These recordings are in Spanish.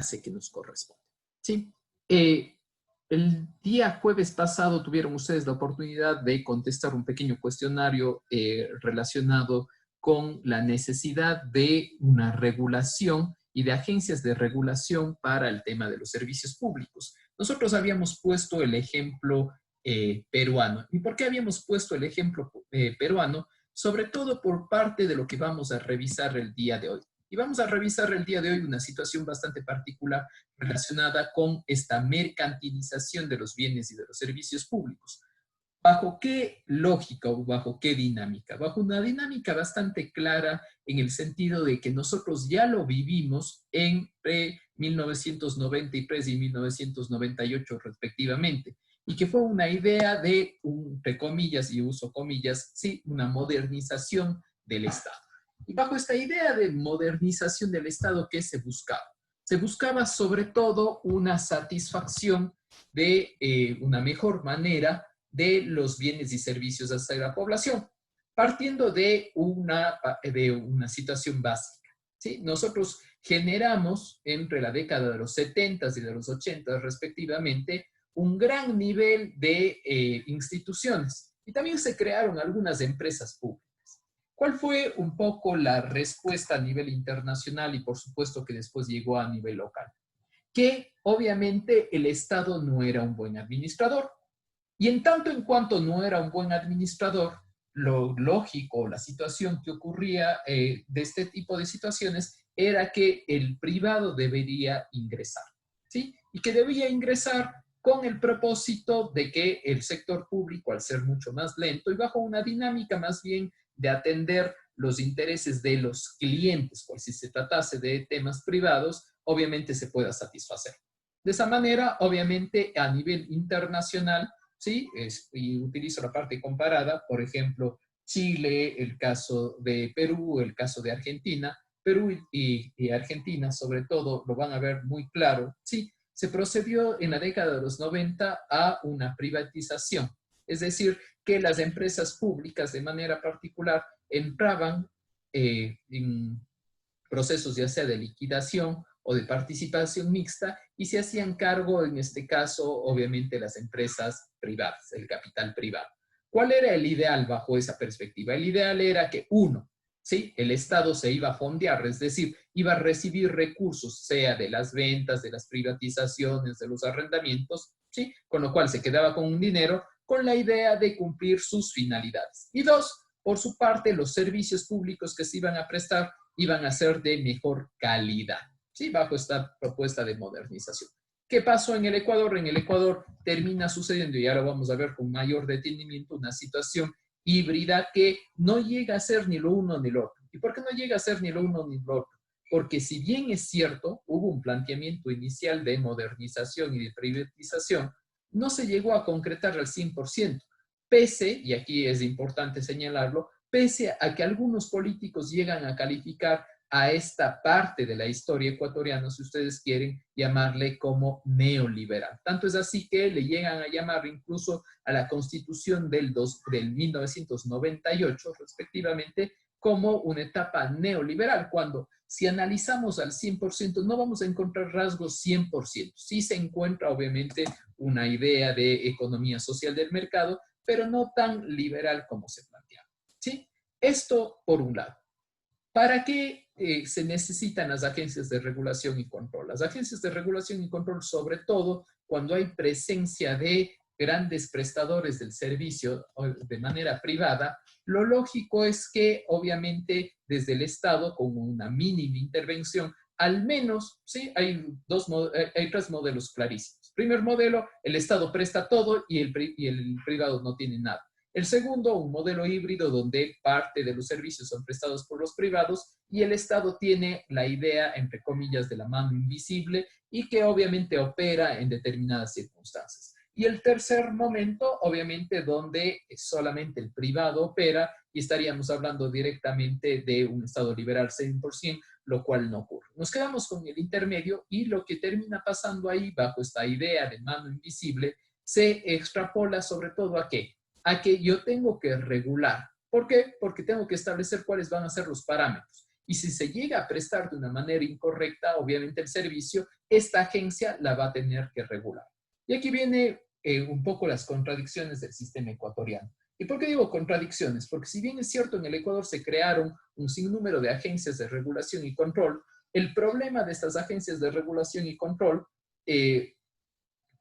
alcance que nos corresponde. ¿Sí? El día jueves pasado tuvieron ustedes la oportunidad de contestar un pequeño cuestionario relacionado con la necesidad de una regulación y de agencias de regulación para el tema de los servicios públicos. Nosotros habíamos puesto el ejemplo peruano. ¿Y por qué habíamos puesto el ejemplo peruano? Sobre todo por parte de lo que vamos a revisar el día de hoy. Y vamos a revisar el día de hoy una situación bastante particular relacionada con esta mercantilización de los bienes y de los servicios públicos. ¿Bajo qué lógica o bajo qué dinámica? Bajo una dinámica bastante clara en el sentido de que nosotros ya lo vivimos entre 1993 y 1998 respectivamente, y que fue una idea de, entre comillas, y uso comillas, sí, una modernización del Estado. Y bajo esta idea de modernización del Estado, ¿qué se buscaba? Se buscaba sobre todo una satisfacción de una mejor manera de los bienes y servicios hacia la población, partiendo de una situación básica. ¿Sí? Nosotros generamos entre la década de los 70 y de los 80 respectivamente un gran nivel de instituciones y también se crearon algunas empresas públicas. ¿Cuál fue un poco la respuesta a nivel internacional y por supuesto que después llegó a nivel local? Que obviamente el Estado no era un buen administrador. Y en tanto en cuanto no era un buen administrador, lo lógico, la situación que ocurría de este tipo de situaciones era que el privado debería ingresar, ¿sí? Y que debía ingresar con el propósito de que el sector público, al ser mucho más lento y bajo una dinámica más bien de atender los intereses de los clientes, pues si se tratase de temas privados, obviamente se pueda satisfacer. De esa manera, obviamente, a nivel internacional, ¿sí? Y utilizo la parte comparada, por ejemplo, Chile, el caso de Perú, el caso de Argentina. Perú y Argentina, sobre todo, lo van a ver muy claro, ¿sí? Se procedió en la década de los 90 a una privatización. Es decir, que las empresas públicas de manera particular entraban en procesos ya sea de liquidación o de participación mixta y se hacían cargo, en este caso, obviamente, las empresas privadas, el capital privado. ¿Cuál era el ideal bajo esa perspectiva? El ideal era que, uno, ¿sí? El Estado se iba a fondear, es decir, iba a recibir recursos, sea de las ventas, de las privatizaciones, de los arrendamientos, ¿sí? Con lo cual se quedaba con un dinero con la idea de cumplir sus finalidades. Y dos, por su parte, los servicios públicos que se iban a prestar iban a ser de mejor calidad, ¿sí? Bajo esta propuesta de modernización. ¿Qué pasó en el Ecuador? En el Ecuador termina sucediendo, y ahora vamos a ver con mayor detenimiento, una situación híbrida que no llega a ser ni lo uno ni lo otro. ¿Y por qué no llega a ser ni lo uno ni lo otro? Porque si bien es cierto, hubo un planteamiento inicial de modernización y de privatización, no se llegó a concretar al 100%, pese, y aquí es importante señalarlo, pese a que algunos políticos llegan a calificar a esta parte de la historia ecuatoriana, si ustedes quieren llamarle como neoliberal. Tanto es así que le llegan a llamar incluso a la Constitución del 1998, respectivamente, como una etapa neoliberal, cuando si analizamos al 100%, no vamos a encontrar rasgos 100%. Sí se encuentra, obviamente, una idea de economía social del mercado, pero no tan liberal como se planteaba. ¿Sí? Esto por un lado. ¿Para qué se necesitan las agencias de regulación y control? Las agencias de regulación y control, sobre todo cuando hay presencia de grandes prestadores del servicio de manera privada, lo lógico es que obviamente desde el Estado, con una mínima intervención, al menos, ¿sí? Hay tres modelos clarísimos. Primer modelo, el Estado presta todo y el privado no tiene nada. El segundo, un modelo híbrido donde parte de los servicios son prestados por los privados y el Estado tiene la idea, entre comillas, de la mano invisible y que obviamente opera en determinadas circunstancias. Y el tercer momento, obviamente, donde solamente el privado opera y estaríamos hablando directamente de un Estado liberal 100%, lo cual no ocurre. Nos quedamos con el intermedio y lo que termina pasando ahí, bajo esta idea de mano invisible, se extrapola sobre todo ¿a qué? A que yo tengo que regular. ¿Por qué? Porque tengo que establecer cuáles van a ser los parámetros. Y si se llega a prestar de una manera incorrecta, obviamente el servicio, esta agencia la va a tener que regular. Y aquí viene un poco las contradicciones del sistema ecuatoriano. ¿Y por qué digo contradicciones? Porque si bien es cierto, en el Ecuador se crearon un sinnúmero de agencias de regulación y control, el problema de estas agencias de regulación y control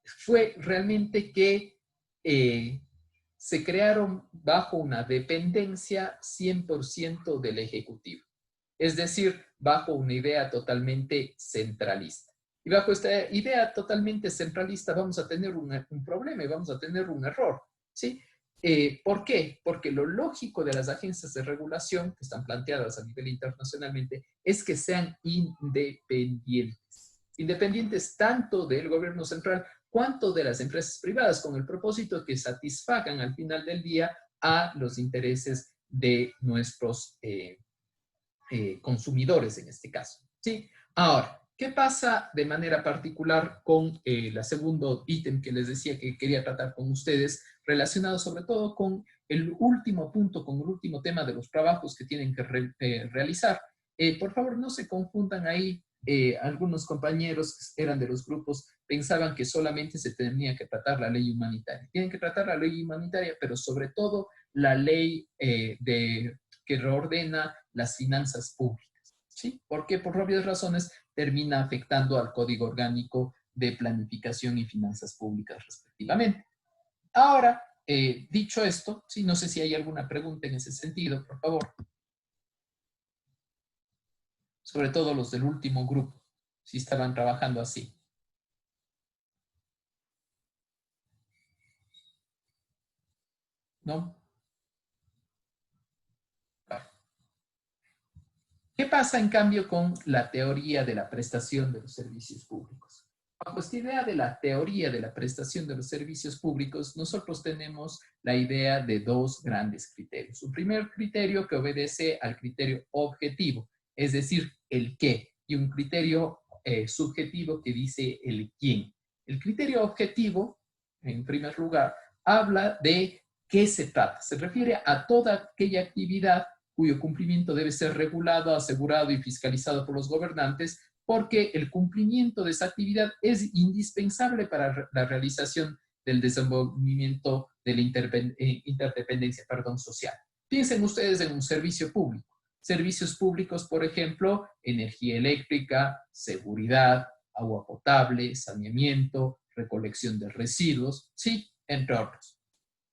fue realmente que se crearon bajo una dependencia 100% del Ejecutivo, es decir, bajo una idea totalmente centralista. Y bajo esta idea totalmente centralista vamos a tener un problema y vamos a tener un error, ¿sí? ¿Por qué? Porque lo lógico de las agencias de regulación que están planteadas a nivel internacionalmente es que sean independientes. Independientes tanto del gobierno central cuanto de las empresas privadas, con el propósito que satisfagan al final del día a los intereses de nuestros consumidores en este caso. ¿Sí? Ahora, ¿qué pasa de manera particular con el segundo ítem que les decía que quería tratar con ustedes, relacionado sobre todo con el último punto, con el último tema de los trabajos que tienen que realizar? Por favor, no se confundan ahí. Algunos compañeros que eran de los grupos pensaban que solamente se tenía que tratar la ley humanitaria. Tienen que tratar la ley humanitaria, pero sobre todo la ley que reordena las finanzas públicas. ¿Sí? Porque por obvias razones termina afectando al Código Orgánico de Planificación y Finanzas Públicas respectivamente. Ahora, dicho esto, sí, no sé si hay alguna pregunta en ese sentido, por favor. Sobre todo los del último grupo, si estaban trabajando así. ¿No? ¿Qué pasa en cambio con la teoría de la prestación de los servicios públicos? Bajo esta idea de la teoría de la prestación de los servicios públicos, nosotros tenemos la idea de dos grandes criterios. Un primer criterio que obedece al criterio objetivo, es decir, el qué, y un criterio subjetivo que dice el quién. El criterio objetivo, en primer lugar, habla de qué se trata. Se refiere a toda aquella actividad cuyo cumplimiento debe ser regulado, asegurado y fiscalizado por los gobernantes, porque el cumplimiento de esa actividad es indispensable para la realización del desenvolvimiento de la interdependencia social. Piensen ustedes en un servicio público. Servicios públicos, por ejemplo, energía eléctrica, seguridad, agua potable, saneamiento, recolección de residuos, sí, entre otros.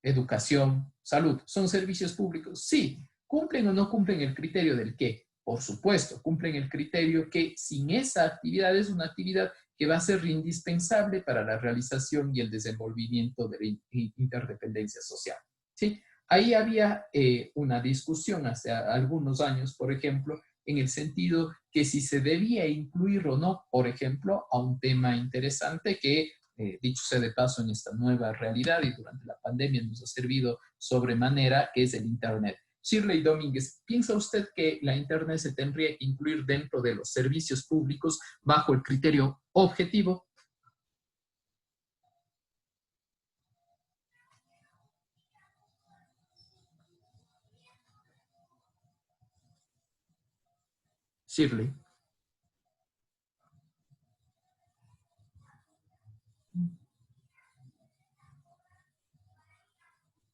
Educación, salud, ¿son servicios públicos? Sí. ¿Cumplen o no cumplen el criterio del qué? Por supuesto, cumplen el criterio que sin esa actividad es una actividad que va a ser indispensable para la realización y el desenvolvimiento de la interdependencia social. ¿Sí? Ahí había una discusión hace algunos años, por ejemplo, en el sentido que si se debía incluir o no, por ejemplo, a un tema interesante que dicho sea de paso, en esta nueva realidad y durante la pandemia nos ha servido sobremanera, que es el Internet. Shirley Domínguez, ¿piensa usted que la Internet se tendría que incluir dentro de los servicios públicos bajo el criterio objetivo? Shirley.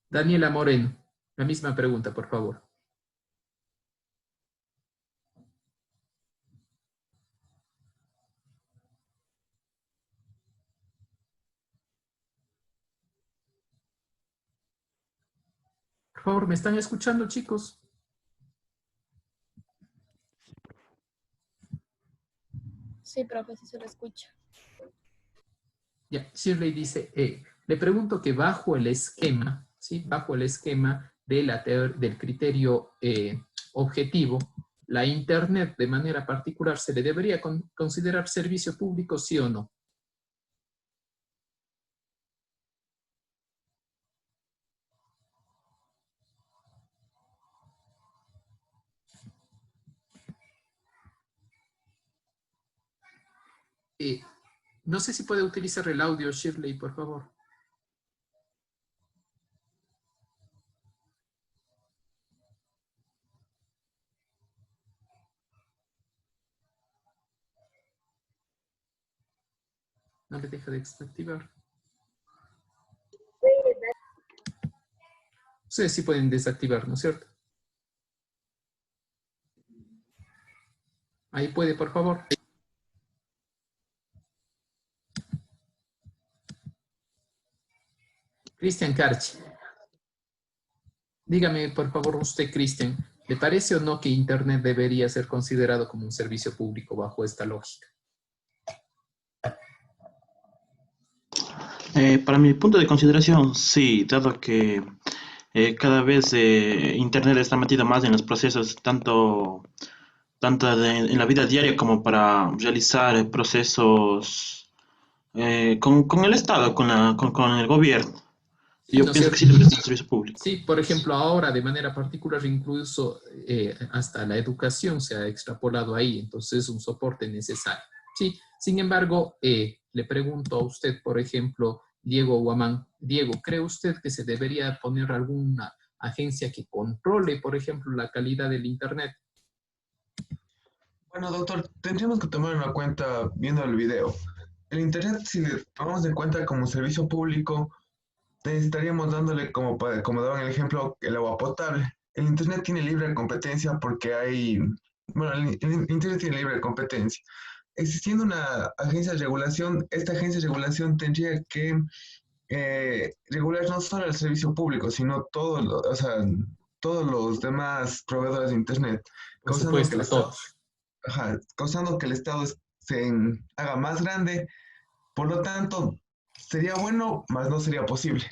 Daniela Moreno, la misma pregunta, por favor. Por favor, ¿me están escuchando, chicos? Sí, profe, sí se lo escucha. Ya, Shirley dice, le pregunto que bajo el esquema, ¿sí? Bajo el esquema de del criterio objetivo, la Internet de manera particular, ¿se le debería considerar servicio público, sí o no? No sé si puede utilizar el audio, Shirley, por favor. No le deja de desactivar. Ustedes sí pueden desactivar, ¿no es cierto? Ahí puede, por favor. Cristian Carchi. Dígame, por favor, usted, Cristian, ¿le parece o no que Internet debería ser considerado como un servicio público bajo esta lógica? Para mi punto de consideración, sí, dado que cada vez Internet está metido más en los procesos, en la vida diaria como para realizar procesos con el Estado, con el gobierno. Sí, ¿no Yo es pienso que cierto? sí debería ser un servicio público. Sí, por ejemplo, ahora de manera particular incluso hasta la educación se ha extrapolado ahí, entonces es un soporte necesario. Sí, sin embargo, le pregunto a usted, por ejemplo, Diego Guamán, Diego, ¿cree usted que se debería poner alguna agencia que controle, por ejemplo, la calidad del Internet? Bueno, doctor, tendríamos que tomar en cuenta viendo el video. El Internet, si le tomamos en cuenta como servicio público, estaríamos dándole, como daban el ejemplo, el agua potable. El Internet tiene libre competencia porque hay, bueno, el Internet tiene libre competencia. Existiendo una agencia de regulación, esta agencia de regulación tendría que regular no solo el servicio público, sino o sea, todos los demás proveedores de Internet, Por causando que supuesto, el a Estado, todos. causando que el Estado haga más grande. Por lo tanto, sería bueno, mas no sería posible.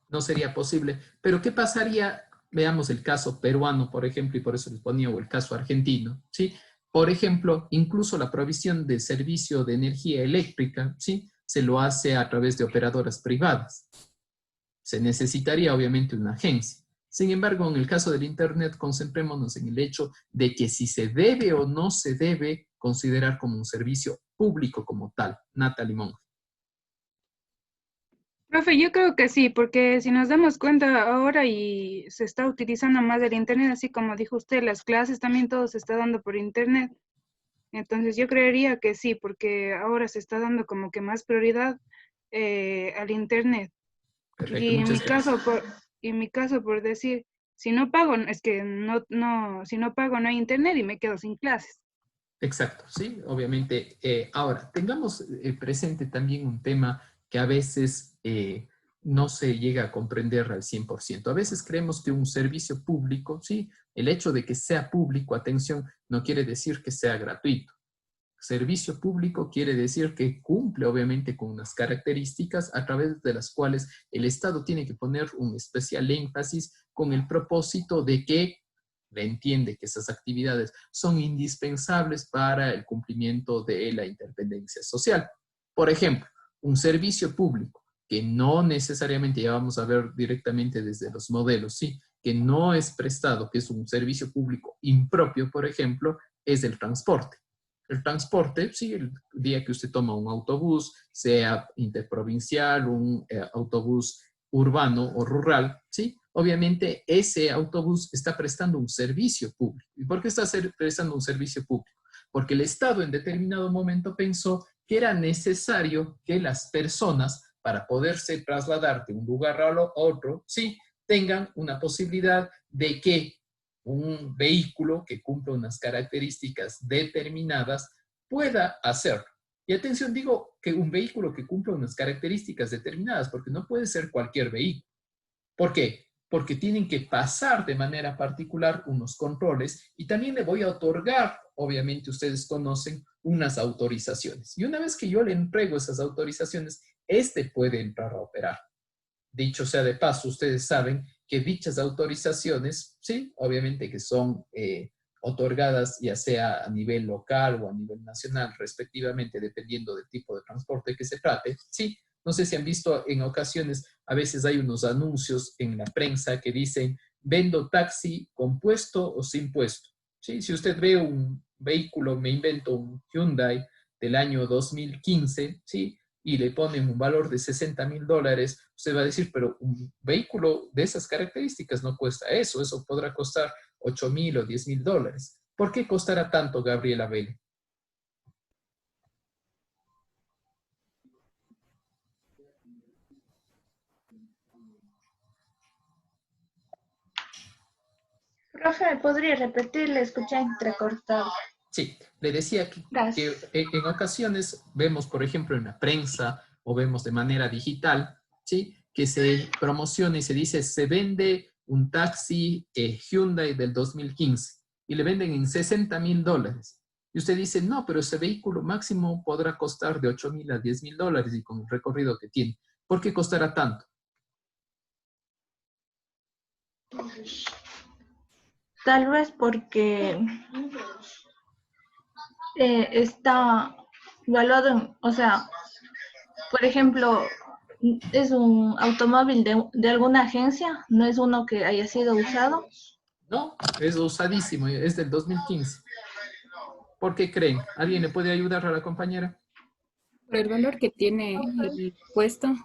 No sería posible. Pero ¿qué pasaría? Veamos el caso peruano, por ejemplo, y por eso les ponía, o el caso argentino, ¿sí? Por ejemplo, incluso la provisión de servicio de energía eléctrica, ¿sí? Se lo hace a través de operadoras privadas. Se necesitaría obviamente una agencia. Sin embargo, en el caso del Internet, concentrémonos en el hecho de que si se debe o no se debe considerar como un servicio público como tal. Natalie Monge. Profe, yo creo que sí, porque si nos damos cuenta ahora y se está utilizando más el internet, así como dijo usted, las clases también todo se está dando por internet. Entonces yo creería que sí, porque ahora se está dando como que más prioridad al internet. Perfecto, Y en muchas mi gracias. caso, por decir, si no pago, es que si no pago no hay internet y me quedo sin clases. Exacto, sí, obviamente. Ahora, tengamos presente también un tema que a veces no se llega a comprender al 100%. A veces creemos que un servicio público, sí, el hecho de que sea público, atención, no quiere decir que sea gratuito. Servicio público quiere decir que cumple obviamente con unas características a través de las cuales el Estado tiene que poner un especial énfasis con el propósito de que entiende que esas actividades son indispensables para el cumplimiento de la independencia social. Por ejemplo, un servicio público que no necesariamente, ya vamos a ver directamente desde los modelos, sí, que no es prestado, que es un servicio público impropio, por ejemplo, es el transporte. El transporte, sí, el día que usted toma un autobús, sea interprovincial, un autobús urbano o rural, ¿sí? Obviamente ese autobús está prestando un servicio público. ¿Y por qué está prestando un servicio público? Porque el Estado en determinado momento pensó que era necesario que las personas, para poderse trasladar de un lugar a otro, sí, tengan una posibilidad de que un vehículo que cumpla unas características determinadas pueda hacerlo. Y atención, digo que un vehículo que cumpla unas características determinadas, porque no puede ser cualquier vehículo. ¿Por qué? Porque tienen que pasar de manera particular unos controles y también le voy a otorgar, obviamente ustedes conocen, unas autorizaciones. Y una vez que yo le entrego esas autorizaciones, este puede entrar a operar. Dicho sea de paso, ustedes saben que dichas autorizaciones, sí, obviamente que son otorgadas ya sea a nivel local o a nivel nacional, respectivamente, dependiendo del tipo de transporte que se trate, sí. No sé si han visto en ocasiones, a veces hay unos anuncios en la prensa que dicen, vendo taxi con puesto o sin puesto. ¿Sí? Si usted ve un vehículo, me invento un Hyundai del año 2015, ¿sí? Y le ponen un valor de $60,000, usted va a decir, pero un vehículo de esas características no cuesta eso, eso podrá costar $8,000 o $10,000. ¿Por qué costará tanto, Gabriela Vélez? Profe, ¿podría repetir? Le escuché entrecortado. Sí, le decía que Gracias. en ocasiones vemos, por ejemplo, en la prensa o vemos de manera digital, ¿sí? Que se promociona y se dice, se vende un taxi Hyundai del 2015 y le venden en $60,000. Y usted dice, no, pero ese vehículo máximo podrá costar de $8,000 a $10,000 y con el recorrido que tiene. ¿Por qué costará tanto? Tal vez porque está valuado o sea, por ejemplo, es un automóvil de alguna agencia, no es uno que haya sido usado. No, es usadísimo, es del 2015. ¿Por qué creen? ¿Alguien le puede ayudar a la compañera? Por el valor que tiene el puesto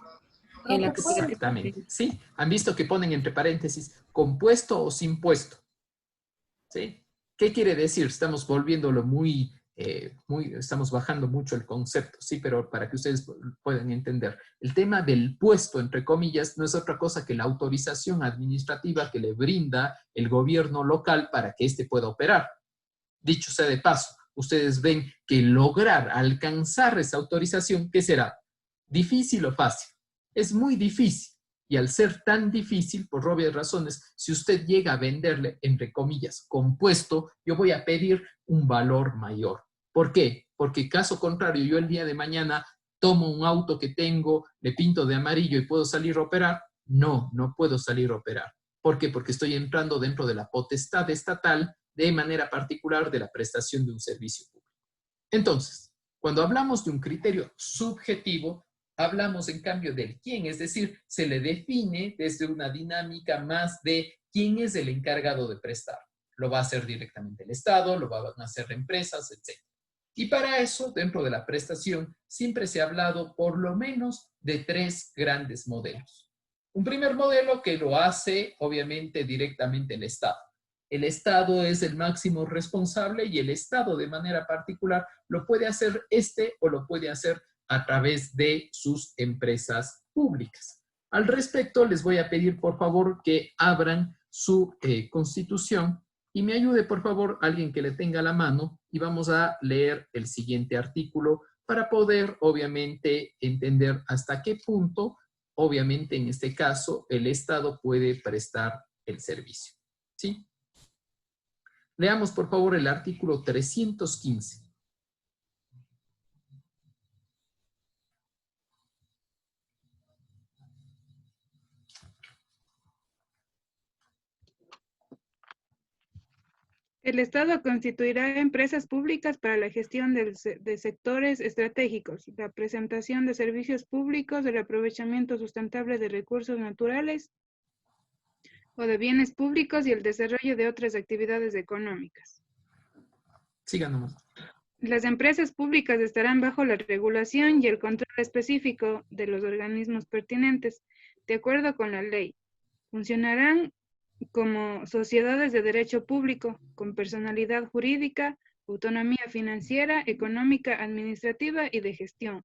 en la cooperativa. Exactamente, ¿sí? Han visto que ponen entre paréntesis compuesto o sin puesto, ¿sí? ¿Qué quiere decir? Estamos volviéndolo estamos bajando mucho el concepto, ¿sí? Pero para que ustedes puedan entender, el tema del puesto, entre comillas, no es otra cosa que la autorización administrativa que le brinda el gobierno local para que éste pueda operar. Dicho sea de paso, ustedes ven que lograr alcanzar esa autorización, ¿qué será? ¿Difícil o fácil? Es muy difícil. Y al ser tan difícil, por obvias razones, si usted llega a venderle, entre comillas, compuesto, yo voy a pedir un valor mayor. ¿Por qué? Porque caso contrario, yo el día de mañana tomo un auto que tengo, le pinto de amarillo y puedo salir a operar. No, no puedo salir a operar. ¿Por qué? Porque estoy entrando dentro de la potestad estatal de manera particular de la prestación de un servicio público. Entonces, cuando hablamos de un criterio subjetivo, hablamos en cambio del quién, es decir, se le define desde una dinámica más de quién es el encargado de prestar. Lo va a hacer directamente el Estado, lo van a hacer empresas, etc. Y para eso, dentro de la prestación, siempre se ha hablado por lo menos de 3 grandes modelos. Un primer modelo que lo hace, obviamente, directamente el Estado. El Estado es el máximo responsable y el Estado de manera particular lo puede hacer o lo puede hacer a través de sus empresas públicas. Al respecto, les voy a pedir por favor que abran su constitución y me ayude por favor alguien que le tenga a la mano y vamos a leer el siguiente artículo para poder obviamente entender hasta qué punto, obviamente en este caso, el Estado puede prestar el servicio. ¿Sí? Leamos, por favor, el artículo 315. El Estado constituirá empresas públicas para la gestión de sectores estratégicos, la presentación de servicios públicos, el aprovechamiento sustentable de recursos naturales o de bienes públicos y el desarrollo de otras actividades económicas. Siga nomás. Las empresas públicas estarán bajo la regulación y el control específico de los organismos pertinentes, de acuerdo con la ley. Funcionarán como sociedades de derecho público, con personalidad jurídica, autonomía financiera, económica, administrativa y de gestión,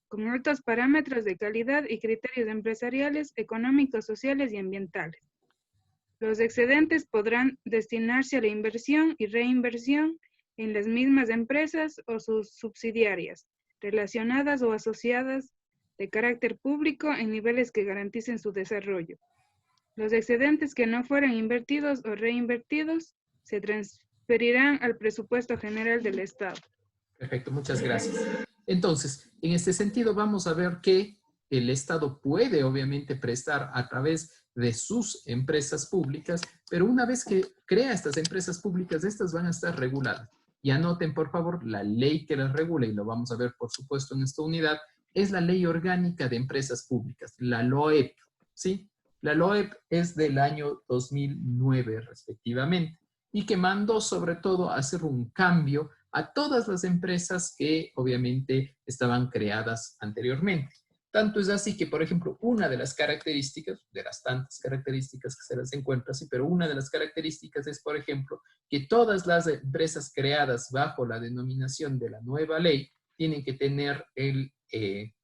con altos parámetros de calidad y criterios empresariales, económicos, sociales y ambientales. Los excedentes podrán destinarse a la inversión y reinversión en las mismas empresas o sus subsidiarias, relacionadas o asociadas de carácter público en niveles que garanticen su desarrollo. Los excedentes que no fueran invertidos o reinvertidos se transferirán al presupuesto general del Estado. Perfecto, muchas gracias. Entonces, en este sentido vamos a ver que el Estado puede obviamente prestar a través de sus empresas públicas, pero una vez que crea estas empresas públicas, estas van a estar reguladas. Y anoten, por favor, la ley que las regula, y lo vamos a ver, por supuesto, en esta unidad, es la Ley Orgánica de Empresas Públicas, la LOEP, ¿sí? La LOEP es del año 2009, respectivamente, y que mandó sobre todo a hacer un cambio a todas las empresas que obviamente estaban creadas anteriormente. Tanto es así que, por ejemplo, una de las características, de las tantas características que se las encuentra así, pero una de las características es, por ejemplo, que todas las empresas creadas bajo la denominación de la nueva ley tienen que tener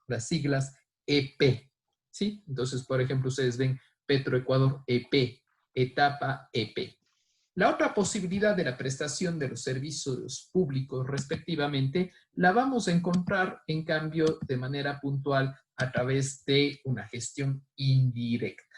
las siglas EP, ¿sí? Entonces, por ejemplo, ustedes ven Petroecuador EP, etapa EP. La otra posibilidad de la prestación de los servicios públicos respectivamente la vamos a encontrar en cambio de manera puntual a través de una gestión indirecta.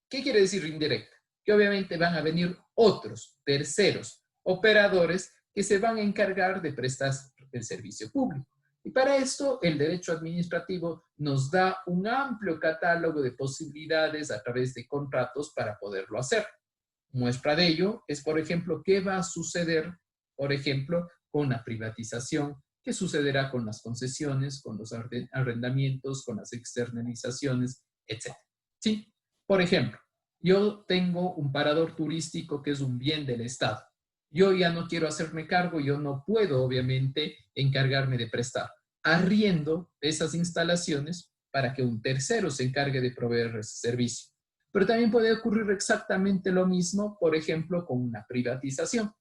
¿Qué quiere decir indirecta? Que obviamente van a venir otros, terceros, operadores que se van a encargar de prestar el servicio público. Y para esto el derecho administrativo nos da un amplio catálogo de posibilidades a través de contratos para poderlo hacer. Muestra de ello es, por ejemplo, qué va a suceder, por ejemplo, con la privatización, qué sucederá con las concesiones, con los arrendamientos, con las externalizaciones, etc. ¿Sí? Por ejemplo, yo tengo un parador turístico que es un bien del Estado. Yo ya no quiero hacerme cargo, yo no puedo, obviamente, encargarme de prestar. Arriendo esas instalaciones para que un tercero se encargue de proveer ese servicio. Pero también puede ocurrir exactamente lo mismo, por ejemplo, con una privatización.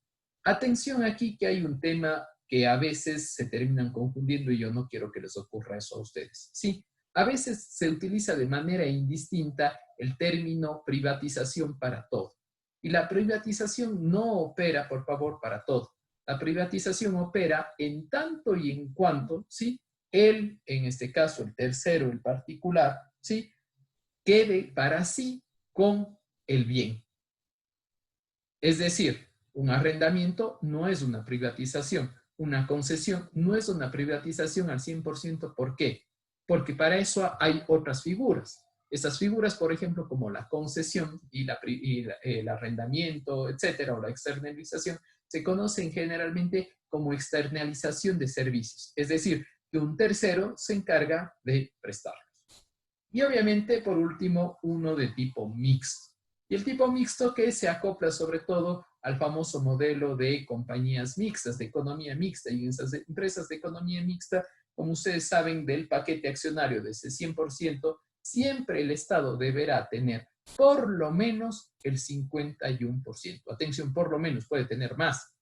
Atención aquí que hay un tema que a veces se terminan confundiendo y yo no quiero que les ocurra eso a ustedes. Sí, a veces se utiliza de manera indistinta el término privatización para todo. Y la privatización no opera, por favor, para todo. La privatización opera en tanto y en cuanto, ¿sí? Él, en este caso, el tercero, el particular, ¿sí? Quede para sí con el bien. Es decir, un arrendamiento no es una privatización, una concesión no es una privatización al 100%. ¿Por qué? Porque para eso hay otras figuras. Estas figuras, por ejemplo, como la concesión y el arrendamiento, etcétera, o la externalización, se conocen generalmente como externalización de servicios. Es decir, que un tercero se encarga de prestarlos. Y obviamente, por último, uno de tipo mixto. Y el tipo mixto que se acopla sobre todo al famoso modelo de compañías mixtas, de economía mixta. Y en esas empresas de economía mixta, como ustedes saben, del paquete accionario de ese 100%, siempre el Estado deberá tener por lo menos el 51%. Atención, por lo menos, puede tener más.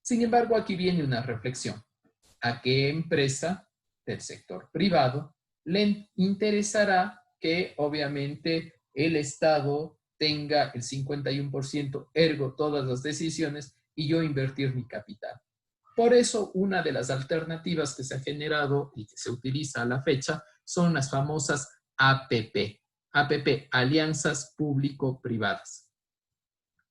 Sin embargo, aquí viene una reflexión. ¿A qué empresa del sector privado le interesará que obviamente el Estado tenga el 51%, ergo todas las decisiones, y yo invertir mi capital? Por eso, una de las alternativas que se ha generado y que se utiliza a la fecha son las famosas APP. APP, Alianzas Público-Privadas.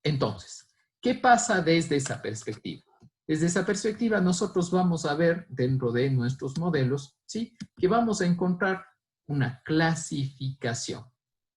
Entonces, ¿qué pasa desde esa perspectiva? Desde esa perspectiva, nosotros vamos a ver dentro de nuestros modelos, ¿sí?, que vamos a encontrar una clasificación.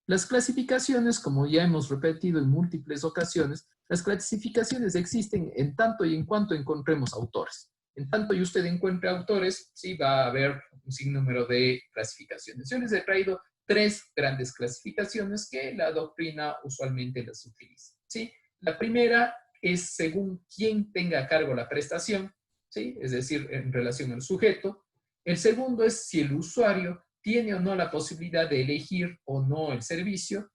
Las clasificaciones, como ya hemos repetido en múltiples ocasiones, las clasificaciones existen en tanto y en cuanto encontremos autores. En tanto y usted encuentre autores, sí, va a haber un sinnúmero de clasificaciones. Yo les he traído 3 grandes clasificaciones que la doctrina usualmente las utiliza, ¿sí? La primera es según quién tenga a cargo la prestación, ¿sí?, es decir, en relación al sujeto. El segundo es si el usuario tiene o no la posibilidad de elegir o no el servicio.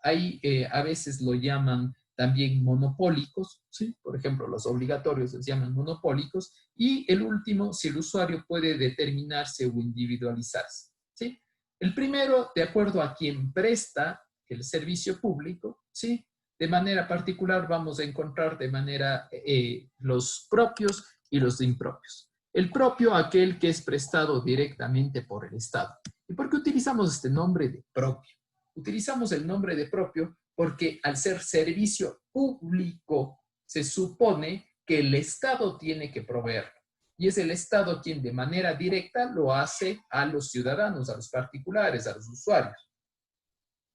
Ahí a veces lo llaman también monopólicos, ¿sí? Por ejemplo, los obligatorios les llaman monopólicos. Y el último, si el usuario puede determinarse o individualizarse, ¿sí? El primero, de acuerdo a quien presta el servicio público, ¿sí?, de manera particular vamos a encontrar de manera los propios y los impropios. El propio, aquel que es prestado directamente por el Estado. ¿Y por qué utilizamos este nombre de propio? Utilizamos el nombre de propio porque al ser servicio público se supone que el Estado tiene que proveerlo. Y es el Estado quien de manera directa lo hace a los ciudadanos, a los particulares, a los usuarios.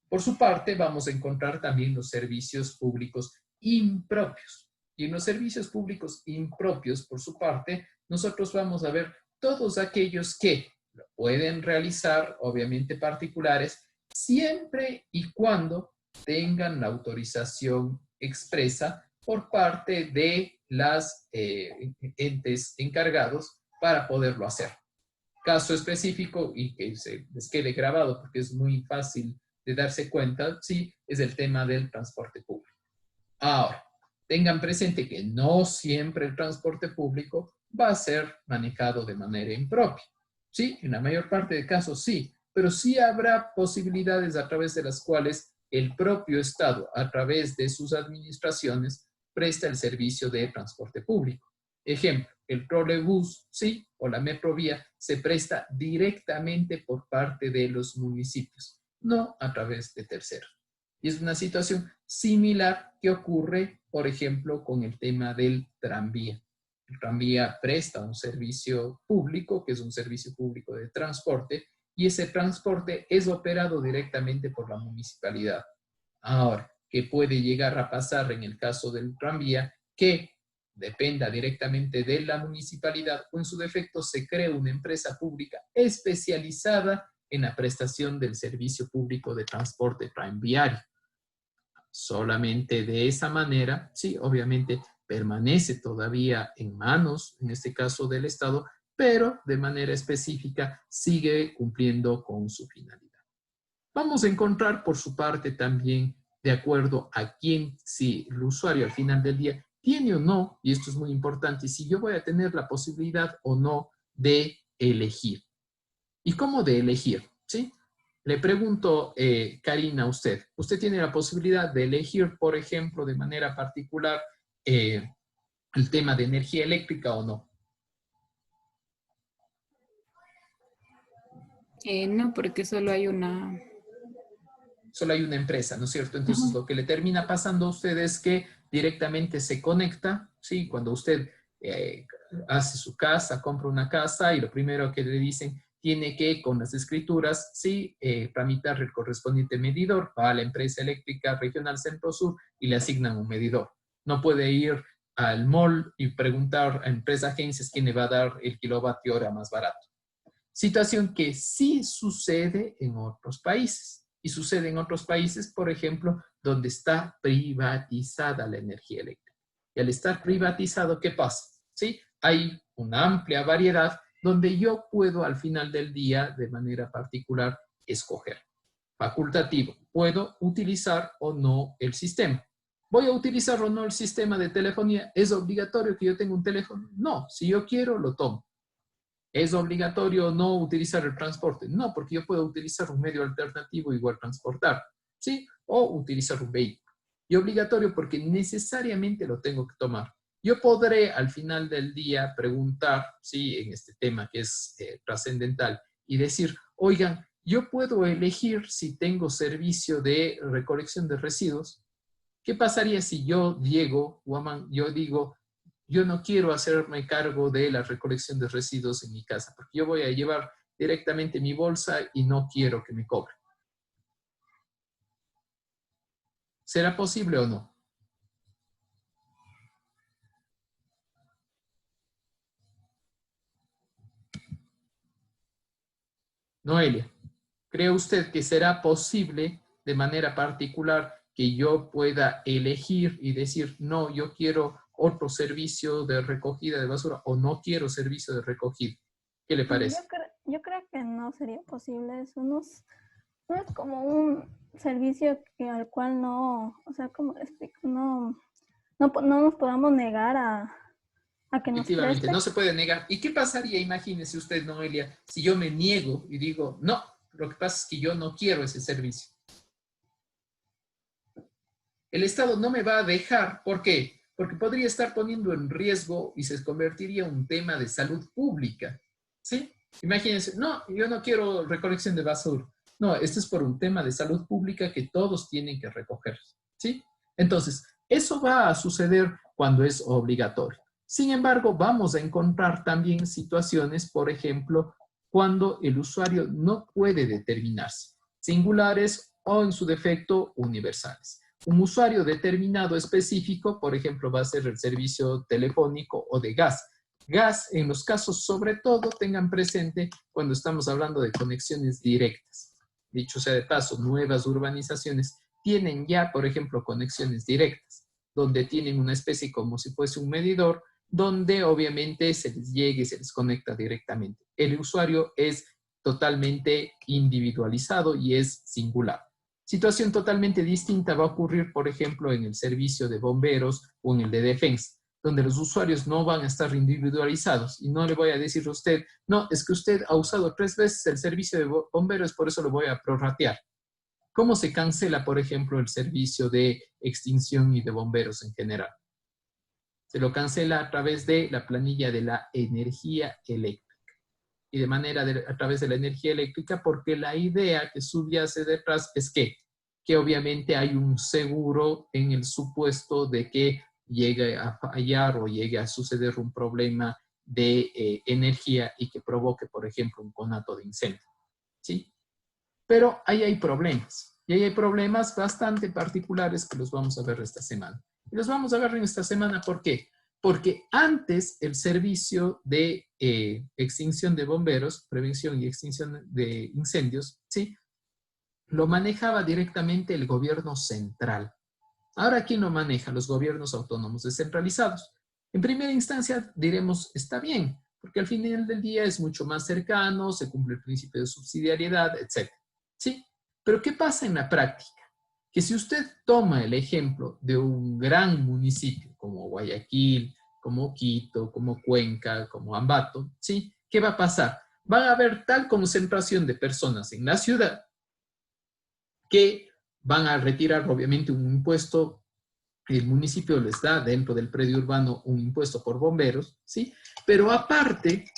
Por su parte, vamos a encontrar también los servicios públicos impropios. Y en los servicios públicos impropios, por su parte, nosotros vamos a ver todos aquellos que lo pueden realizar, obviamente particulares, siempre y cuando tengan la autorización expresa por parte de las entes encargados para poderlo hacer. Caso específico, y que se les quede grabado porque es muy fácil de darse cuenta, sí, es el tema del transporte público. Ahora, tengan presente que no siempre el transporte público va a ser manejado de manera impropia. Sí, en la mayor parte de casos sí, pero sí habrá posibilidades a través de las cuales el propio Estado, a través de sus administraciones, presta el servicio de transporte público. Ejemplo, el trolebús, sí, o la metrovía se presta directamente por parte de los municipios, no a través de terceros. Y es una situación similar que ocurre, por ejemplo, con el tema del tranvía. El tranvía presta un servicio público, que es un servicio público de transporte, y ese transporte es operado directamente por la municipalidad. Ahora, ¿qué puede llegar a pasar en el caso del tranvía? Que dependa directamente de la municipalidad o en su defecto se cree una empresa pública especializada en la prestación del servicio público de transporte tranviario. Solamente de esa manera, sí, obviamente permanece todavía en manos, en este caso del Estado, pero de manera específica sigue cumpliendo con su finalidad. Vamos a encontrar por su parte también, de acuerdo a quién, si el usuario al final del día tiene o no, y esto es muy importante, si yo voy a tener la posibilidad o no de elegir. ¿Y cómo de elegir? ¿Sí? Le pregunto, Karina, a usted. ¿Usted tiene la posibilidad de elegir, por ejemplo, de manera particular, el tema de energía eléctrica o no? No, porque solo hay una... Solo hay una empresa, ¿no es cierto? Entonces, lo que le termina pasando a usted es que directamente se conecta, ¿sí? Cuando usted hace su casa, compra una casa y lo primero que le dicen, tiene que, con las escrituras, sí, tramitar el correspondiente medidor, va a la empresa eléctrica regional Centro-Sur y le asignan un medidor. No puede ir al mall y preguntar a empresas agencias quién le va a dar el kilovatio hora más barato. Situación que sí sucede en otros países. Y sucede en otros países, por ejemplo, donde está privatizada la energía eléctrica. Y al estar privatizado, ¿qué pasa? ¿Sí? Hay una amplia variedad donde yo puedo al final del día, de manera particular, escoger. Facultativo, puedo utilizar o no el sistema. ¿Voy a utilizar o no el sistema de telefonía? ¿Es obligatorio que yo tenga un teléfono? No, si yo quiero, lo tomo. ¿Es obligatorio no utilizar el transporte? No, porque yo puedo utilizar un medio alternativo igual transportar, ¿sí? O utilizar un vehículo. Y obligatorio porque necesariamente lo tengo que tomar. Yo podré al final del día preguntar, ¿sí? En este tema que es trascendental y decir, oigan, yo puedo elegir si tengo servicio de recolección de residuos. ¿Qué pasaría si yo, Diego Guamán, yo digo, yo no quiero hacerme cargo de la recolección de residuos en mi casa, porque yo voy a llevar directamente mi bolsa y no quiero que me cobren? ¿Será posible o no? Noelia, ¿cree usted que será posible de manera particular que yo pueda elegir y decir, no, yo quiero otro servicio de recogida de basura o no quiero servicio de recogida? ¿Qué le parece? Yo creo que no sería posible. Eso no es como un servicio al cual no, o sea, como explico, no nos podamos negar a que nos Efectivamente, preste. no se puede negar. ¿Y qué pasaría, imagínese usted, Noelia, si yo me niego y digo, no, lo que pasa es que yo no quiero ese servicio? El Estado no me va a dejar. ¿Por qué? Porque podría estar poniendo en riesgo y se convertiría en un tema de salud pública. ¿Sí? Imagínense, no, yo no quiero recolección de basura. No, esto es por un tema de salud pública que todos tienen que recoger. ¿Sí? Entonces, eso va a suceder cuando es obligatorio. Sin embargo, vamos a encontrar también situaciones, por ejemplo, cuando el usuario no puede determinarse, singulares o en su defecto universales. Un usuario determinado específico, por ejemplo, va a ser el servicio telefónico o de gas. Gas, en los casos sobre todo, tengan presente cuando estamos hablando de conexiones directas. Dicho sea de paso, nuevas urbanizaciones tienen ya, por ejemplo, conexiones directas, donde tienen una especie como si fuese un medidor, donde obviamente se les llegue, se les conecta directamente. El usuario es totalmente individualizado y es singular. Situación totalmente distinta va a ocurrir, por ejemplo, en el servicio de bomberos o en el de defensa. donde los usuarios no van a estar individualizados y no le voy a decir a usted, no, es que usted ha usado 3 veces el servicio de bomberos, por eso lo voy a prorratear. ¿Cómo se cancela, por ejemplo, el servicio de extinción y de bomberos en general? Se lo cancela a través de la planilla de la energía eléctrica. Y de manera a través de la energía eléctrica, porque la idea que subyace detrás es que obviamente hay un seguro en el supuesto de que llegue a fallar o llegue a suceder un problema de energía y que provoque, por ejemplo, un conato de incendio. ¿Sí? Pero ahí hay problemas. Y ahí hay problemas bastante particulares que los vamos a ver esta semana. Y los vamos a ver en esta semana, ¿por qué? Porque antes el servicio de extinción de bomberos, prevención y extinción de incendios, ¿sí?, lo manejaba directamente el gobierno central. Ahora, ¿quién lo maneja? Los gobiernos autónomos descentralizados. En primera instancia, diremos, está bien, porque al final del día es mucho más cercano, se cumple el principio de subsidiariedad, etc. ¿Sí? Pero ¿qué pasa en la práctica? Que si usted toma el ejemplo de un gran municipio como Guayaquil, como Quito, como Cuenca, como Ambato, ¿sí?, ¿qué va a pasar? Van a haber tal concentración de personas en la ciudad que van a retirar obviamente un impuesto. El municipio les da dentro del predio urbano un impuesto por bomberos, ¿sí? Pero aparte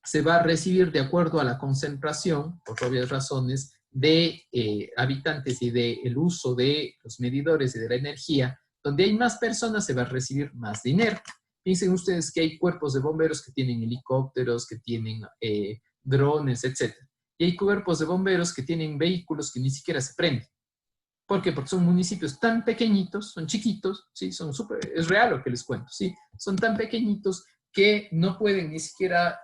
se va a recibir de acuerdo a la concentración, por obvias razones, de habitantes y del uso de los medidores y de la energía. Donde hay más personas se va a recibir más dinero. Piensen ustedes que hay cuerpos de bomberos que tienen helicópteros, que tienen drones, etc. Y hay cuerpos de bomberos que tienen vehículos que ni siquiera se prenden. ¿Por qué? Porque son municipios tan pequeñitos, son chiquitos, ¿sí? Es real lo que les cuento, ¿sí? Son tan pequeñitos que no pueden ni siquiera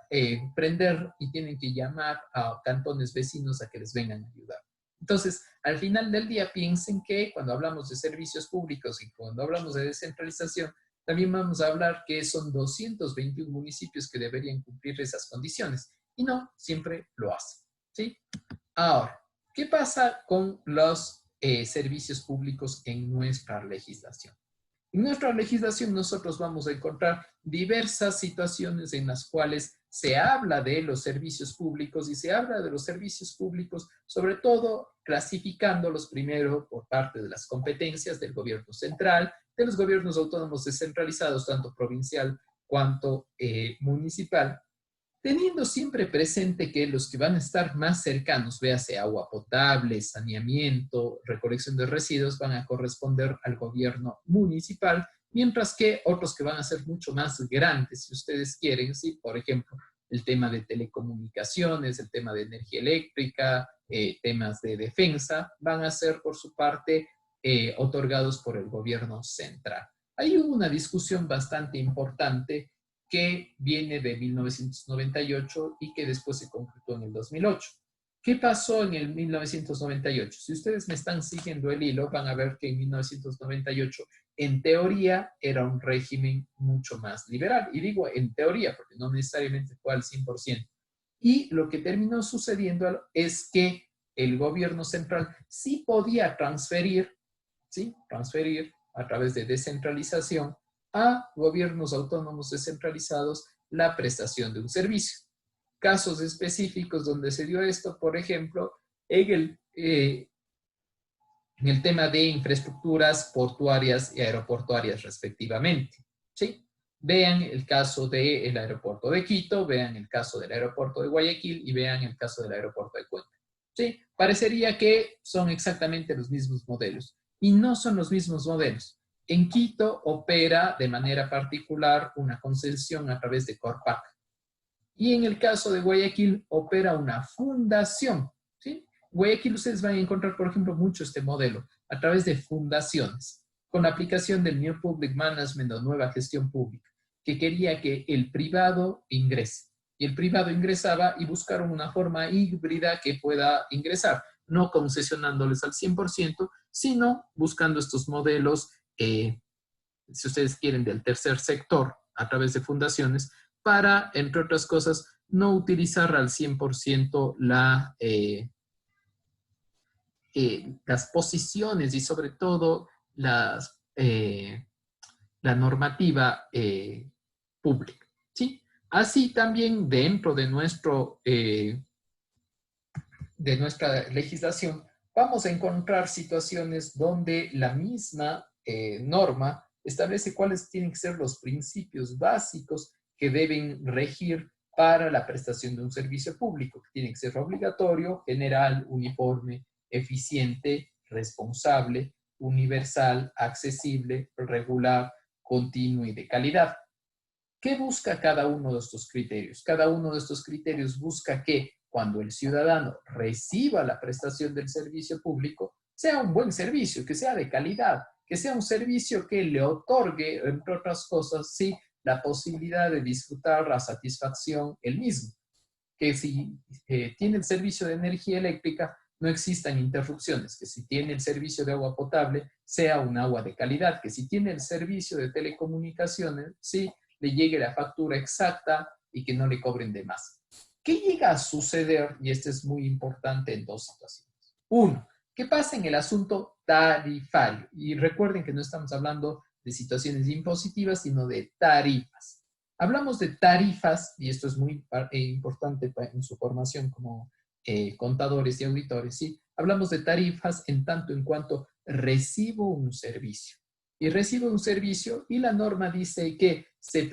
prender y tienen que llamar a cantones vecinos a que les vengan a ayudar. Entonces, al final del día, piensen que cuando hablamos de servicios públicos y cuando hablamos de descentralización, también vamos a hablar que son 221 municipios que deberían cumplir esas condiciones. Y no, siempre lo hacen, ¿sí? Ahora, ¿qué pasa con los servicios públicos en nuestra legislación? En nuestra legislación nosotros vamos a encontrar diversas situaciones en las cuales se habla de los servicios públicos y se habla de los servicios públicos sobre todo clasificándolos primero por parte de las competencias del gobierno central, de los gobiernos autónomos descentralizados, tanto provincial cuanto municipal, teniendo siempre presente que los que van a estar más cercanos, véase agua potable, saneamiento, recolección de residuos, van a corresponder al gobierno municipal, mientras que otros que van a ser mucho más grandes, si ustedes quieren, ¿sí? Por ejemplo, el tema de telecomunicaciones, el tema de energía eléctrica, temas de defensa, van a ser por su parte otorgados por el gobierno central. Hay una discusión bastante importante que viene de 1998 y que después se concretó en el 2008. ¿Qué pasó en el 1998? Si ustedes me están siguiendo el hilo, van a ver que en 1998, en teoría, era un régimen mucho más liberal. Y digo en teoría, porque no necesariamente fue al 100%. Y lo que terminó sucediendo es que el gobierno central sí podía transferir, ¿sí?, transferir a través de descentralización a gobiernos autónomos descentralizados la prestación de un servicio. Casos específicos donde se dio esto, por ejemplo, en el tema de infraestructuras portuarias y aeroportuarias respectivamente, ¿sí? Vean el caso del aeropuerto de Quito, vean el caso del aeropuerto de Guayaquil y vean el caso del aeropuerto de Cuenca, ¿sí? Parecería que son exactamente los mismos modelos y no son los mismos modelos. En Quito opera de manera particular una concesión a través de Corpac. Y en el caso de Guayaquil opera una fundación, ¿sí? Guayaquil ustedes van a encontrar, por ejemplo, mucho este modelo a través de fundaciones, con la aplicación del New Public Management o nueva gestión pública, que quería que el privado ingrese. Y el privado ingresaba y buscaron una forma híbrida que pueda ingresar, no concesionándoles al 100%, sino buscando estos modelos si ustedes quieren, del tercer sector a través de fundaciones para, entre otras cosas, no utilizar al 100% las posiciones y sobre todo las la normativa pública, ¿sí? Así también dentro de nuestra legislación vamos a encontrar situaciones donde la misma norma establece cuáles tienen que ser los principios básicos que deben regir para la prestación de un servicio público, que tiene que ser obligatorio, general, uniforme, eficiente, responsable, universal, accesible, regular, continuo y de calidad. ¿Qué busca cada uno de estos criterios? Cada uno de estos criterios busca que cuando el ciudadano reciba la prestación del servicio público, sea un buen servicio, que sea de calidad, que sea un servicio que le otorgue, entre otras cosas, sí, la posibilidad de disfrutar la satisfacción él mismo. Que si tiene el servicio de energía eléctrica, no existan interrupciones, que si tiene el servicio de agua potable, sea un agua de calidad, que si tiene el servicio de telecomunicaciones, sí, le llegue la factura exacta y que no le cobren de más. ¿Qué llega a suceder? Y esto es muy importante en dos situaciones. Uno, ¿qué pasa en el asunto tarifario? Y recuerden que no estamos hablando de situaciones impositivas, sino de tarifas. Hablamos de tarifas, y esto es muy importante en su formación como contadores y auditores, ¿sí? Hablamos de tarifas en tanto en cuanto recibo un servicio. Y recibo un servicio y la norma dice que se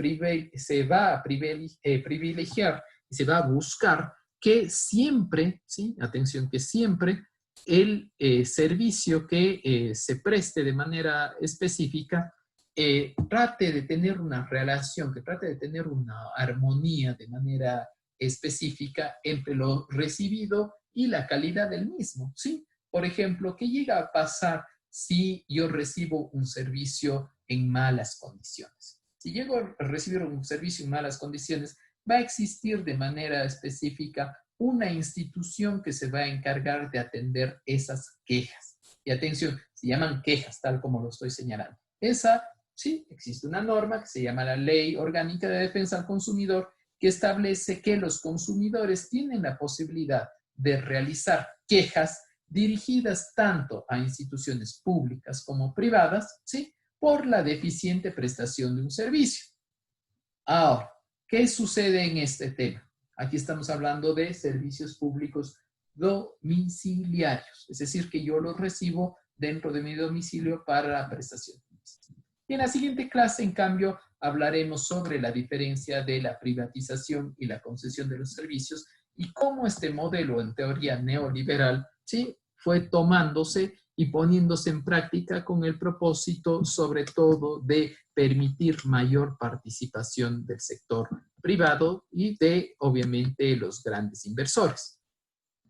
va a privilegiar y se va a buscar que siempre, ¿sí? Atención, que siempre el servicio que se preste de manera específica trate de tener una relación, que trate de tener una armonía de manera específica entre lo recibido y la calidad del mismo, ¿sí? Por ejemplo, ¿qué llega a pasar si yo recibo un servicio en malas condiciones? Si llego a recibir un servicio en malas condiciones, va a existir de manera específica una institución que se va a encargar de atender esas quejas. Y atención, se llaman quejas, tal como lo estoy señalando. Sí, existe una norma que se llama la Ley Orgánica de Defensa al Consumidor, que establece que los consumidores tienen la posibilidad de realizar quejas dirigidas tanto a instituciones públicas como privadas, ¿sí? Por la deficiente prestación de un servicio. Ahora, ¿qué sucede en este tema? Aquí estamos hablando de servicios públicos domiciliarios, es decir, que yo los recibo dentro de mi domicilio para la prestación. Y en la siguiente clase, en cambio, hablaremos sobre la diferencia de la privatización y la concesión de los servicios y cómo este modelo, en teoría neoliberal, ¿sí? Fue tomándose y poniéndose en práctica con el propósito, sobre todo, de permitir mayor participación del sector privado y de, obviamente, los grandes inversores.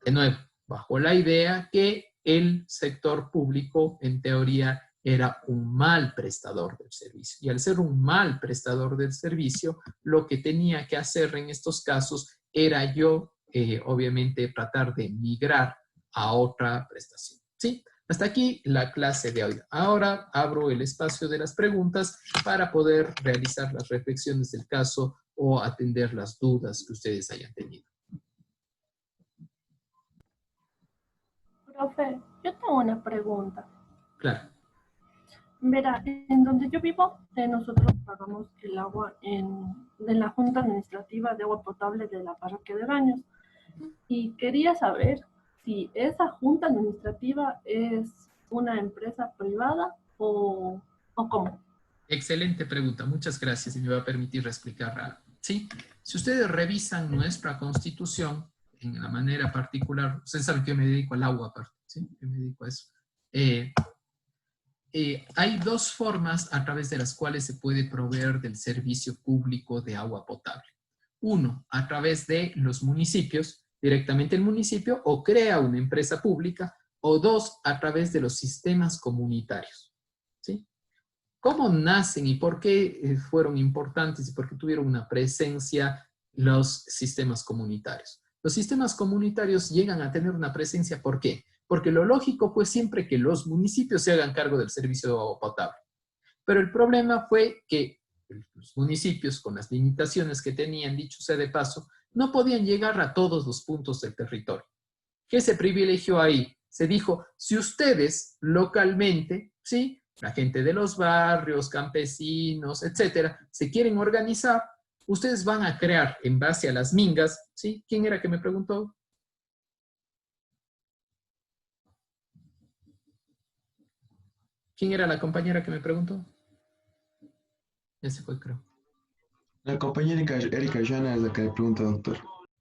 De nuevo, bajo la idea que el sector público, en teoría, era un mal prestador del servicio. Y al ser un mal prestador del servicio, lo que tenía que hacer en estos casos era yo, obviamente, tratar de migrar a otra prestación. ¿Sí? Hasta aquí la clase de hoy. Ahora abro el espacio de las preguntas para poder realizar las reflexiones del caso o atender las dudas que ustedes hayan tenido. Profe, yo tengo una pregunta. Claro. Verá, en donde yo vivo, nosotros pagamos el agua de la Junta Administrativa de Agua Potable de la Parroquia de Baños. Y quería saber si esa Junta Administrativa es una empresa privada o cómo. Excelente pregunta, muchas gracias y me va a permitir explicarla. Sí, si ustedes revisan nuestra Constitución, en la manera particular, ustedes saben que yo me dedico al agua aparte, ¿sí? Yo me dedico a eso. Hay dos formas a través de las cuales se puede proveer del servicio público de agua potable. Uno, a través de los municipios, directamente el municipio, o crea una empresa pública, o dos, a través de los sistemas comunitarios. ¿Sí? ¿Cómo nacen y por qué fueron importantes y por qué tuvieron una presencia los sistemas comunitarios? Los sistemas comunitarios llegan a tener una presencia, ¿por qué? Porque lo lógico fue siempre que los municipios se hagan cargo del servicio de agua potable. Pero el problema fue que los municipios, con las limitaciones que tenían, dicho sea de paso, no podían llegar a todos los puntos del territorio. ¿Qué se privilegió ahí? Se dijo, si ustedes localmente, ¿sí?, la gente de los barrios, campesinos, etcétera, se quieren organizar, ustedes van a crear en base a las mingas, ¿sí? ¿Quién era que me preguntó? ¿Quién era la compañera que me preguntó? Ya se fue, creo. La compañera Erika Jana es la que le pregunta, doctor.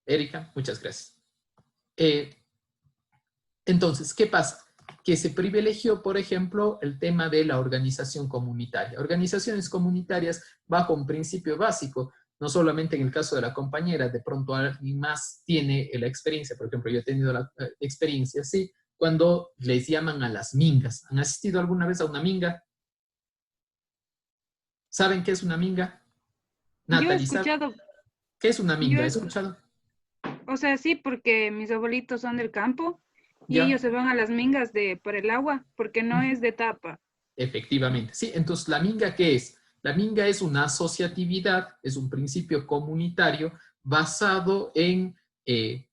Erika, muchas gracias. Entonces, ¿qué pasa? Que se privilegió, por ejemplo, el tema de la organización comunitaria. Organizaciones comunitarias bajo un principio básico, no solamente en el caso de la compañera, de pronto alguien más tiene la experiencia, por ejemplo, yo he tenido la experiencia, sí, cuando les llaman a las mingas. ¿Han asistido alguna vez a una minga? ¿Saben qué es una minga? Yo he Natalie, ¿sabe escuchado, qué es una yo minga? he- ¿Has escuchado? o sea, sí, porque mis abuelitos son del campo y Ya. ellos se van a las mingas por el agua, porque no es de tapa. Efectivamente, sí. Entonces, ¿la minga qué es? La minga es una asociatividad, es un principio comunitario basado en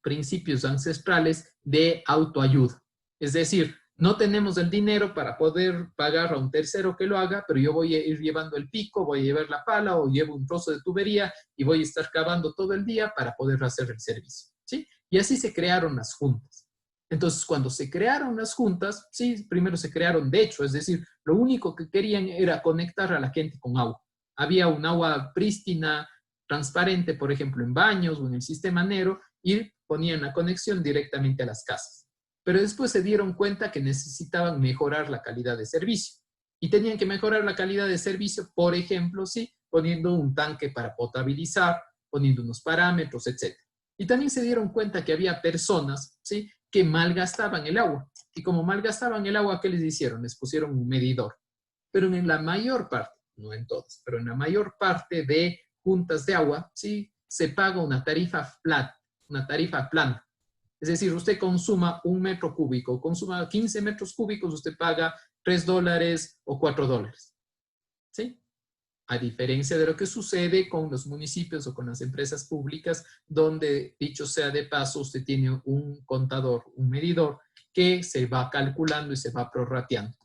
principios ancestrales de autoayuda. Es decir, no tenemos el dinero para poder pagar a un tercero que lo haga, pero yo voy a ir llevando el pico, voy a llevar la pala o llevo un trozo de tubería y voy a estar cavando todo el día para poder hacer el servicio, ¿sí? Y así se crearon las juntas. Entonces, cuando se crearon las juntas, sí, primero se crearon de hecho, es decir, lo único que querían era conectar a la gente con agua. Había un agua prístina, transparente, por ejemplo, en baños o en el sistema Nero, y ponían la conexión directamente a las casas. Pero después se dieron cuenta que necesitaban mejorar la calidad de servicio. Y tenían que mejorar la calidad de servicio, por ejemplo, sí, poniendo un tanque para potabilizar, poniendo unos parámetros, etc. Y también se dieron cuenta que había personas, ¿sí?, que malgastaban el agua. Y como malgastaban el agua, ¿qué les hicieron? Les pusieron un medidor. Pero en la mayor parte, no en todas, pero en la mayor parte de juntas de agua, ¿sí?, se paga una tarifa flat, una tarifa plana. Es decir, usted consuma 1 metro cúbico, consuma 15 metros cúbicos, usted paga $3 o $4. ¿Sí? A diferencia de lo que sucede con los municipios o con las empresas públicas, donde, dicho sea de paso, usted tiene un contador, un medidor, que se va calculando y se va prorrateando.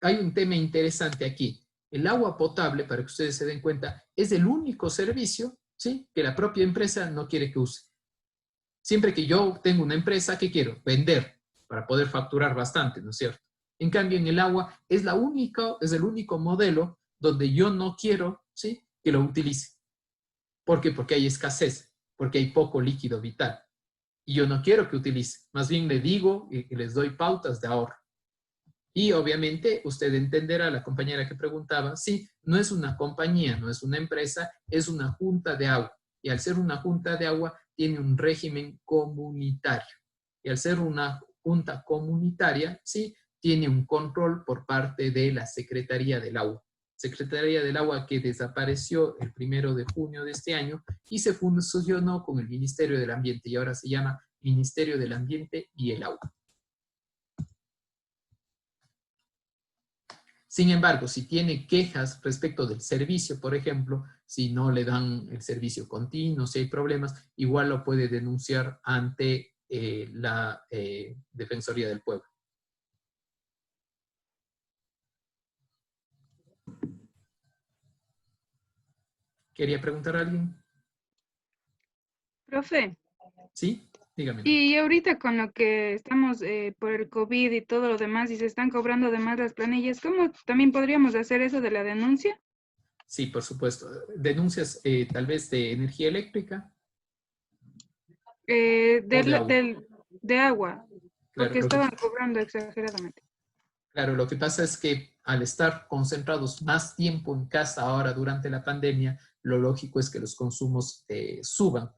Hay un tema interesante aquí. El agua potable, para que ustedes se den cuenta, es el único servicio, ¿sí?, que la propia empresa no quiere que use. Siempre que yo tengo una empresa, ¿qué quiero? Vender, para poder facturar bastante, ¿no es cierto? En cambio, en el agua es el único modelo donde yo no quiero, ¿sí?, que lo utilice. ¿Por qué? Porque hay escasez, porque hay poco líquido vital. Y yo no quiero que utilice. Más bien le digo y les doy pautas de ahorro. Y obviamente usted entenderá, la compañera que preguntaba, sí, no es una compañía, no es una empresa, es una junta de agua. Y al ser una junta de agua, tiene un régimen comunitario. Y al ser una junta comunitaria, sí, tiene un control por parte de la Secretaría del Agua. Secretaría del Agua que desapareció el 1 de junio de este año y se fusionó con el Ministerio del Ambiente y ahora se llama Ministerio del Ambiente y el Agua. Sin embargo, si tiene quejas respecto del servicio, por ejemplo, si no le dan el servicio continuo, si hay problemas, igual lo puede denunciar ante la Defensoría del Pueblo. ¿Quería preguntar a alguien? Profe, ¿Sí? Dígame. y ahorita con lo que estamos por el COVID y todo lo demás, y se están cobrando además las planillas, ¿cómo también podríamos hacer eso de la denuncia? Sí, por supuesto. ¿Denuncias tal vez de energía eléctrica? de agua. De agua, Claro, porque estaban cobrando exageradamente. Claro, lo que pasa es que al estar concentrados más tiempo en casa ahora durante la pandemia, lo lógico es que los consumos suban.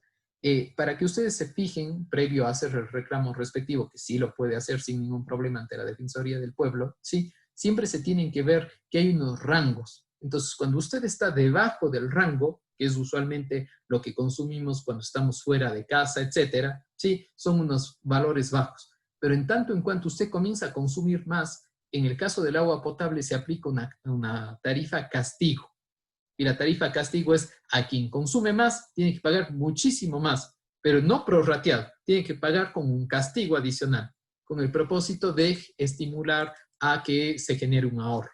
Para que ustedes se fijen, previo a hacer el reclamo respectivo, que sí lo puede hacer sin ningún problema ante la Defensoría del Pueblo, ¿sí?, siempre se tienen que ver que hay unos rangos. Entonces, cuando usted está debajo del rango, que es usualmente lo que consumimos cuando estamos fuera de casa, etcétera, sí, son unos valores bajos. Pero en tanto en cuanto usted comienza a consumir más, en el caso del agua potable se aplica una tarifa castigo. Y la tarifa castigo es a quien consume más, tiene que pagar muchísimo más, pero no prorrateado, tiene que pagar con un castigo adicional, con el propósito de estimular a que se genere un ahorro,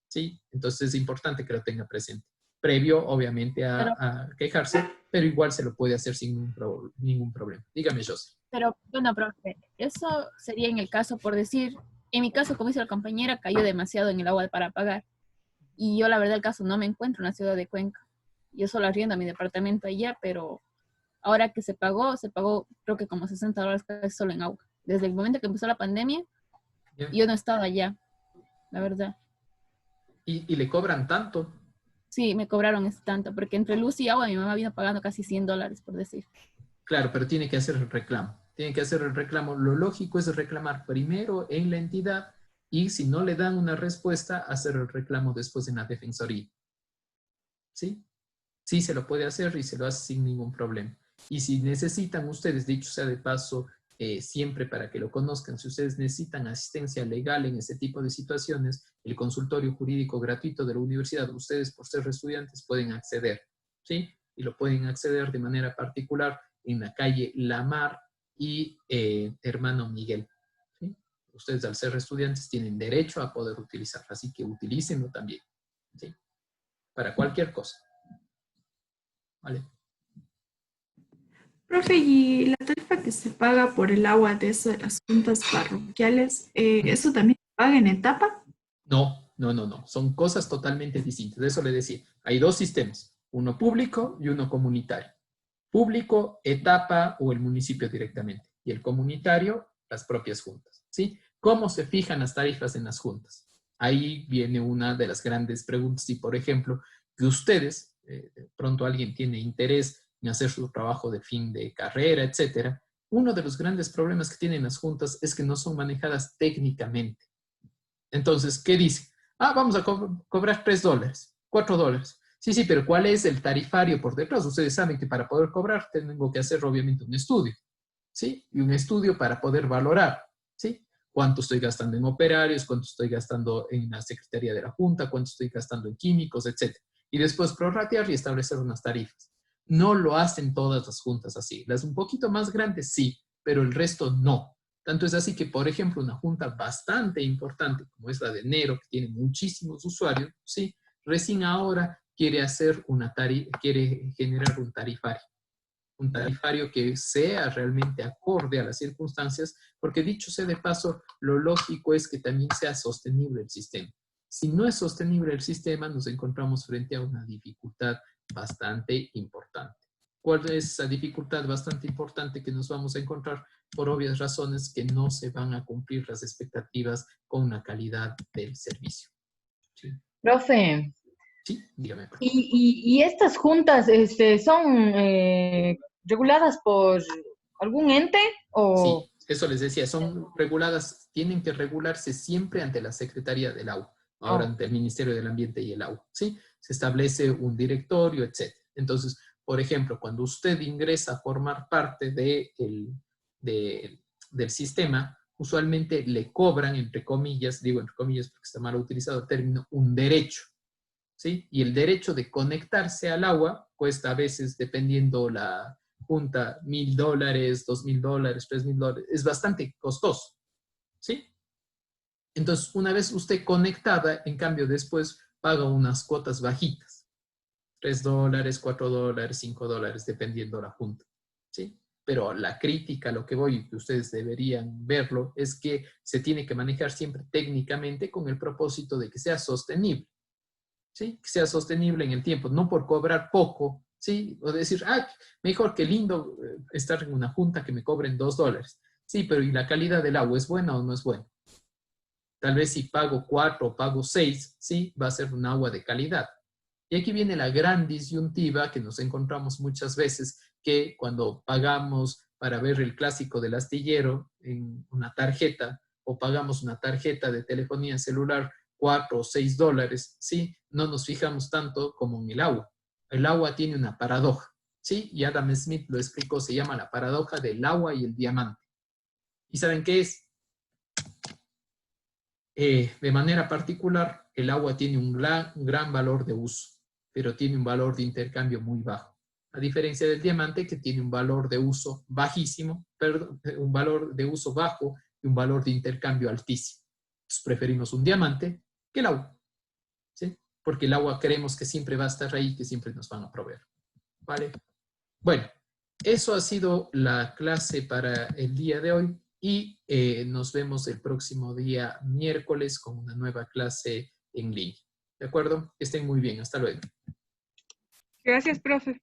¿sí? Entonces es importante que lo tenga presente. Previo, obviamente, a quejarse, pero igual se lo puede hacer sin ningún problema. Dígame, José. Pero, bueno, profe, eso sería en el caso, por decir, en mi caso, como dice la compañera, cayó demasiado en el agua para pagar. Y yo, la verdad, el caso no me encuentro en la ciudad de Cuenca. Yo solo arriendo mi departamento allá, pero ahora que se pagó creo que como $60 casi solo en agua. Desde el momento que empezó la pandemia, yo no he estado allá, la verdad. ¿Y le cobran tanto? Sí, me cobraron tanto, porque entre luz y agua mi mamá vino pagando casi $100, por decir. Claro, pero tiene que hacer el reclamo. Tiene que hacer el reclamo. Lo lógico es reclamar primero en la entidad y si no le dan una respuesta, hacer el reclamo después en la defensoría. ¿Sí? Sí se lo puede hacer y se lo hace sin ningún problema. Y si necesitan ustedes, dicho sea de paso, siempre para que lo conozcan, si ustedes necesitan asistencia legal en ese tipo de situaciones, el consultorio jurídico gratuito de la universidad, ustedes por ser estudiantes pueden acceder, ¿sí? Y lo pueden acceder de manera particular en la calle Lamar y Hermano Miguel, ¿sí? Ustedes al ser estudiantes tienen derecho a poder utilizarlo, así que utilícenlo también, ¿sí? Para cualquier cosa. ¿Vale? Profe, y la tarifa que se paga por el agua de eso de las juntas parroquiales, ¿eso también se paga en etapa? No. Son cosas totalmente distintas. De eso le decía. Hay dos sistemas, uno público y uno comunitario. Público, etapa o el municipio directamente. Y el comunitario, las propias juntas. ¿Sí? ¿Cómo se fijan las tarifas en las juntas? Ahí viene una de las grandes preguntas. Si, por ejemplo, que ustedes, de pronto alguien tiene interés en hacer su trabajo de fin de carrera, etcétera, uno de los grandes problemas que tienen las juntas es que no son manejadas técnicamente. Entonces, ¿qué dice? Vamos a cobrar $3, $4. Sí, pero ¿cuál es el tarifario por detrás? Ustedes saben que para poder cobrar tengo que hacer obviamente un estudio, ¿sí? Y un estudio para poder valorar, ¿sí? Cuánto estoy gastando en operarios, cuánto estoy gastando en la Secretaría de la Junta, cuánto estoy gastando en químicos, etcétera. Y después prorratear y establecer unas tarifas. No lo hacen todas las juntas así. Las un poquito más grandes sí, pero el resto no. Tanto es así que, por ejemplo, una junta bastante importante, como es la de enero, que tiene muchísimos usuarios, ¿sí? Recién ahora quiere generar un tarifario que sea realmente acorde a las circunstancias, porque dicho sea de paso, lo lógico es que también sea sostenible el sistema. Si no es sostenible el sistema, nos encontramos frente a una dificultad bastante importante. ¿Cuál es esa dificultad bastante importante que nos vamos a encontrar? Por obvias razones que no se van a cumplir las expectativas con una calidad del servicio. ¿Sí? Profe, Sí, dígame. ¿y estas juntas son reguladas por algún ente? O... Sí, eso les decía, son reguladas, tienen que regularse siempre ante la Secretaría del Agua, ahora ante el Ministerio del Ambiente y el Agua, ¿sí? Se establece un directorio, etc. Entonces, por ejemplo, cuando usted ingresa a formar parte del sistema, usualmente le cobran, entre comillas, digo entre comillas porque está mal utilizado el término, un derecho, ¿sí? Y el derecho de conectarse al agua cuesta a veces, dependiendo la junta, $1,000, $2,000, $3,000, es bastante costoso, ¿sí? Entonces, una vez usted conectada, en cambio, después paga unas cuotas bajitas, $3, $4, $5, dependiendo la junta, ¿sí? Pero la crítica, lo que voy, que ustedes deberían verlo, es que se tiene que manejar siempre técnicamente con el propósito de que sea sostenible, ¿sí? Que sea sostenible en el tiempo, no por cobrar poco, ¿sí? O decir, mejor que lindo estar en una junta que me cobren $2. Sí, pero ¿y la calidad del agua es buena o no es buena? Tal vez si pago 4 o pago 6, ¿sí? Va a ser un agua de calidad. Y aquí viene la gran disyuntiva que nos encontramos muchas veces, que cuando pagamos para ver el clásico del astillero en una tarjeta, o pagamos una tarjeta de telefonía celular $4 o $6, ¿sí? No nos fijamos tanto como en el agua. El agua tiene una paradoja, ¿sí? Y Adam Smith lo explicó, se llama la paradoja del agua y el diamante. ¿Y saben qué es? De manera particular, el agua tiene un gran valor de uso, pero tiene un valor de intercambio muy bajo. A diferencia del diamante, que tiene un valor de uso bajísimo, un valor de uso bajo y un valor de intercambio altísimo. Entonces preferimos un diamante que el agua, ¿sí? Porque el agua creemos que siempre va a estar ahí, que siempre nos van a proveer, ¿vale? Bueno, eso ha sido la clase para el día de hoy y nos vemos el próximo día miércoles con una nueva clase en línea. ¿De acuerdo? Que estén muy bien. Hasta luego. Gracias, profe.